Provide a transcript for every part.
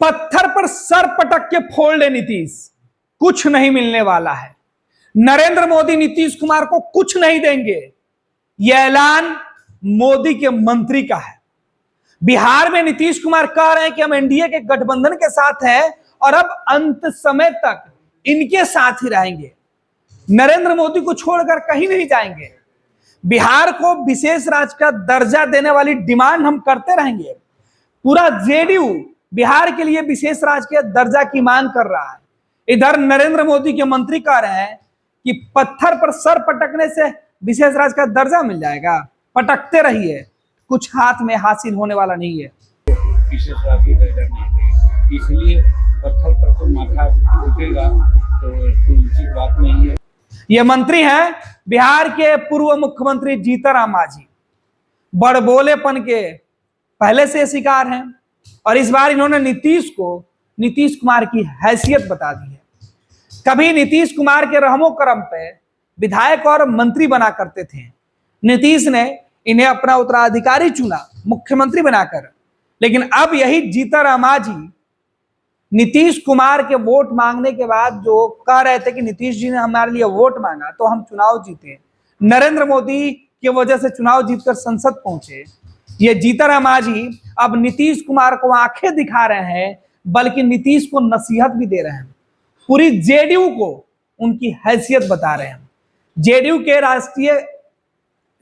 पत्थर पर सर पटक के फोड़ ले नीतीश, कुछ नहीं मिलने वाला है। नरेंद्र मोदी नीतीश कुमार को कुछ नहीं देंगे, यह ऐलान मोदी के मंत्री का है। बिहार में नीतीश कुमार कह रहे हैं कि हम एनडीए के गठबंधन के साथ हैं और अब अंत समय तक इनके साथ ही रहेंगे, नरेंद्र मोदी को छोड़कर कहीं नहीं जाएंगे। बिहार को विशेष राज्य का दर्जा देने वाली डिमांड हम करते रहेंगे। पूरा जेडीयू बिहार के लिए विशेष राज्य के दर्जा की मांग कर रहा है। इधर नरेंद्र मोदी के मंत्री कह रहे हैं कि पत्थर पर सर पटकने से विशेष राज्य का दर्जा मिल जाएगा, पटकते रहिए, कुछ हाथ में हासिल होने वाला नहीं है। विशेष राज्य दर्जा नहीं, इसलिए पत्थर पर तो माथा उठेगा तो उचित बात नहीं है। ये मंत्री हैं बिहार के पूर्व मुख्यमंत्री जीतनराम मांझी। बड़बोलेपन के पहले से शिकार हैं और इस बार इन्होंने नीतीश कुमार की हैसियत बता दी है। कभी नीतीश कुमार के रहमो करम पे विधायक और मंत्री बना करते थे, नीतीश ने इन्हें अपना उत्तराधिकारी चुना मुख्यमंत्री बनाकर, लेकिन अब यही जीतनराम मांझी नीतीश कुमार के वोट मांगने के बाद जो कह रहे थे कि नीतीश जी ने हमारे लिए वोट मांगा तो हम चुनाव जीते, नरेंद्र मोदी की वजह से चुनाव जीतकर संसद पहुंचे, ये जीतनराम मांझी अब नीतीश कुमार को आंखें दिखा रहे हैं, बल्कि नीतीश को नसीहत भी दे रहे हैं। पूरी जेडीयू को उनकी हैसियत बता रहे हैं। जेडीयू के राष्ट्रीय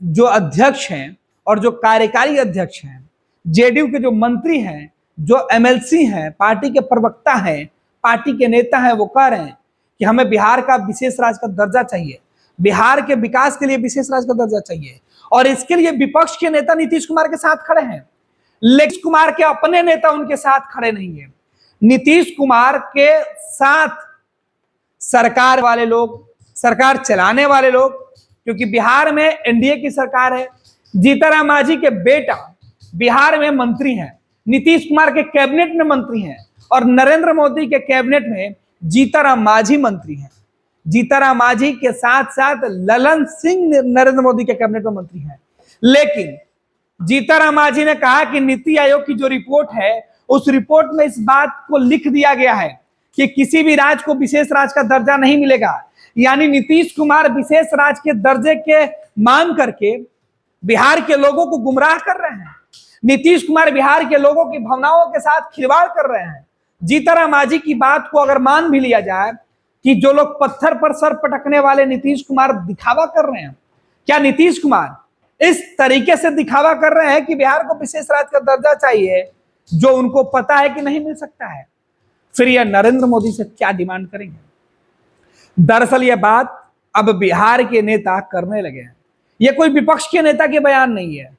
जो अध्यक्ष हैं और जो कार्यकारी अध्यक्ष हैं, जेडीयू के जो मंत्री हैं, जो एमएलसी हैं, पार्टी के प्रवक्ता हैं, पार्टी के नेता हैं, वो कह रहे हैं कि हमें बिहार का विशेष राज्य का दर्जा चाहिए, बिहार के विकास के लिए विशेष राज्य का दर्जा चाहिए। और इसके लिए विपक्ष के नेता नीतीश कुमार के साथ खड़े हैं, लेकिन कुमार के अपने नेता उनके साथ खड़े नहीं है। नीतीश कुमार के साथ सरकार वाले लोग, सरकार चलाने वाले लोग, क्योंकि बिहार में एनडीए की सरकार है, जीतनराम मांझी के बेटा बिहार में मंत्री हैं, नीतीश कुमार के कैबिनेट में मंत्री हैं और नरेंद्र मोदी के कैबिनेट में जीतनराम मांझी मंत्री हैं। जीतनराम मांझी के साथ साथ ललन सिंह नरेंद्र मोदी के कैबिनेट में मंत्री हैं। लेकिन जीतनराम मांझी ने कहा कि नीति आयोग की जो रिपोर्ट है, उस रिपोर्ट में इस बात को लिख दिया गया है कि किसी भी राज्य को विशेष राज्य का दर्जा नहीं मिलेगा। यानी नीतीश कुमार विशेष राज्य के दर्जे के मांग करके बिहार के लोगों को गुमराह कर रहे हैं। नीतीश कुमार बिहार के लोगों की भावनाओं के साथ खिलवाड़ कर रहे हैं। जीतनराम मांझी की बात को अगर मान भी लिया जाए कि जो लोग पत्थर पर सर पटकने वाले नीतीश कुमार दिखावा कर रहे हैं, क्या नीतीश कुमार इस तरीके से दिखावा कर रहे हैं कि बिहार को विशेष राज्य का दर्जा चाहिए, जो उनको पता है कि नहीं मिल सकता है? फिर यह नरेंद्र मोदी से क्या डिमांड करेंगे? दरअसल यह बात अब बिहार के नेता करने लगे हैं। यह कोई विपक्ष के नेता के बयान नहीं है,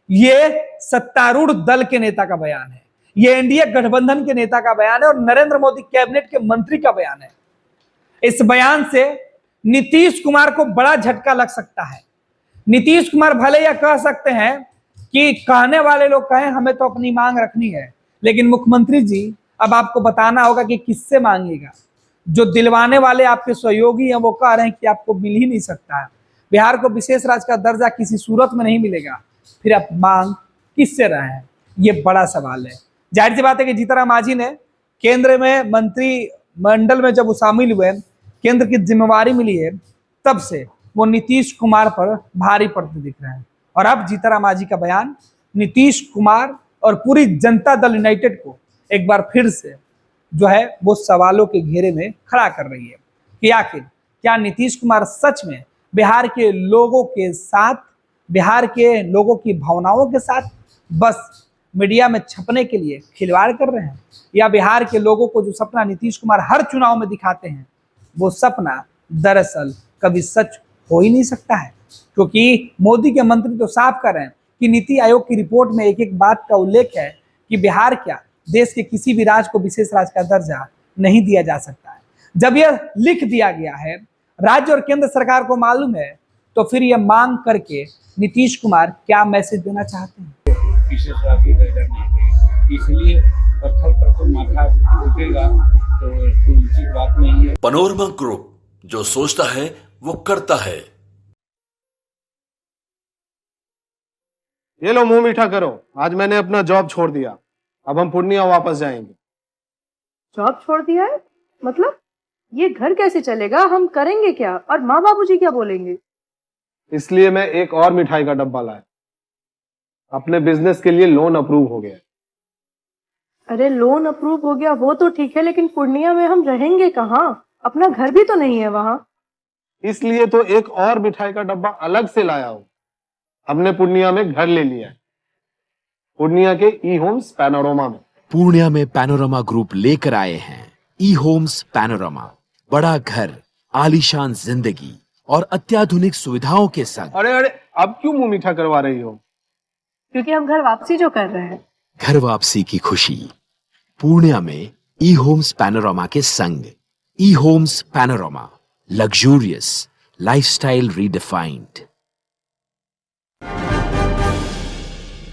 यह सत्तारूढ़ दल के नेता का बयान है, यह एनडीए गठबंधन के नेता का बयान है और नरेंद्र मोदी कैबिनेट के मंत्री का बयान है। इस बयान से नीतीश कुमार को बड़ा झटका लग सकता है। नीतीश कुमार भले यह कह सकते हैं कि कहने वाले लोग कहें हमें तो अपनी मांग रखनी है, लेकिन मुख्यमंत्री जी अब आपको बताना होगा कि किससे मांगिएगा। जो दिलवाने वाले आपके सहयोगी हैं वो कह रहे हैं कि आपको मिल ही नहीं सकता है, बिहार को विशेष राज्य का दर्जा किसी सूरत में नहीं मिलेगा, फिर आप मांग किससे रहे हैं? ये बड़ा सवाल है। जाहिर सी बात है कि जीतनराम मांझी ने केंद्र में मंत्रिमंडल में जब वो शामिल हुए, केंद्र की जिम्मेवारी मिली है, तब से वो नीतीश कुमार पर भारी पड़ते दिख रहे हैं। और अब जीतनराम मांझी का बयान नीतीश कुमार और पूरी जनता दल यूनाइटेड को एक बार फिर से जो है वो सवालों के घेरे में खड़ा कर रही है कि आखिर क्या नीतीश कुमार सच में बिहार के लोगों के साथ, बिहार के लोगों की भावनाओं के साथ बस मीडिया में छपने के लिए खिलवाड़ कर रहे हैं, या बिहार के लोगों को जो सपना नीतीश कुमार हर चुनाव में दिखाते हैं वो सपना दरअसल कभी सच हो ही नहीं सकता है? क्योंकि मोदी के मंत्री तो साफ कर रहे हैं कि नीति आयोग की रिपोर्ट में एक एक बात का उल्लेख है कि बिहार क्या देश के किसी भी राज्य को विशेष राज्य का दर्जा नहीं दिया जा सकता है। जब यह लिख दिया गया है, राज्य और केंद्र सरकार को मालूम है, तो फिर यह मांग करके नीतीश कुमार क्या मैसेज देना चाहते हैं? विशेष राज्य दर्जा नहीं, इसलिए पत्थर पर तो माथा उठेगा तो उचित बात नहीं है। पनोरमा ग्रुप, जो सोचता है वो करता है। ये लो मुंह मीठा करो, आज मैंने अपना जॉब छोड़ दिया, अब हम पूर्णिया वापस जाएंगे। जॉब छोड़ दिया है? मतलब ये घर कैसे चलेगा? हम करेंगे क्या? और माँ बाबूजी क्या बोलेंगे? इसलिए मैं एक और मिठाई का डब्बा लाया। अपने बिजनेस के लिए लोन अप्रूव हो गया। अरे लोन अप्रूव हो गया वो तो ठीक है, लेकिन पूर्णिया में हम रहेंगे कहाँ? अपना घर भी तो नहीं है वहाँ। इसलिए तो एक और मिठाई का डब्बा अलग से लाया हूं। हमने पूर्णिया में घर ले लिया है, पूर्णिया के ई होम्स पैनोरमा में। पूर्णिया में पैनोरमा ग्रुप लेकर आए हैं ई होम्स पैनोरमा। बड़ा घर, आलीशान जिंदगी और अत्याधुनिक सुविधाओं के संग। अरे अरे, अब क्यों मुंह मीठा करवा रही हो? क्योंकि हम घर वापसी जो कर रहे हैं। घर वापसी की खुशी पूर्णिया में ई होम्स पैनोरमा के संग। E Homes Panorama, luxurious lifestyle redefined.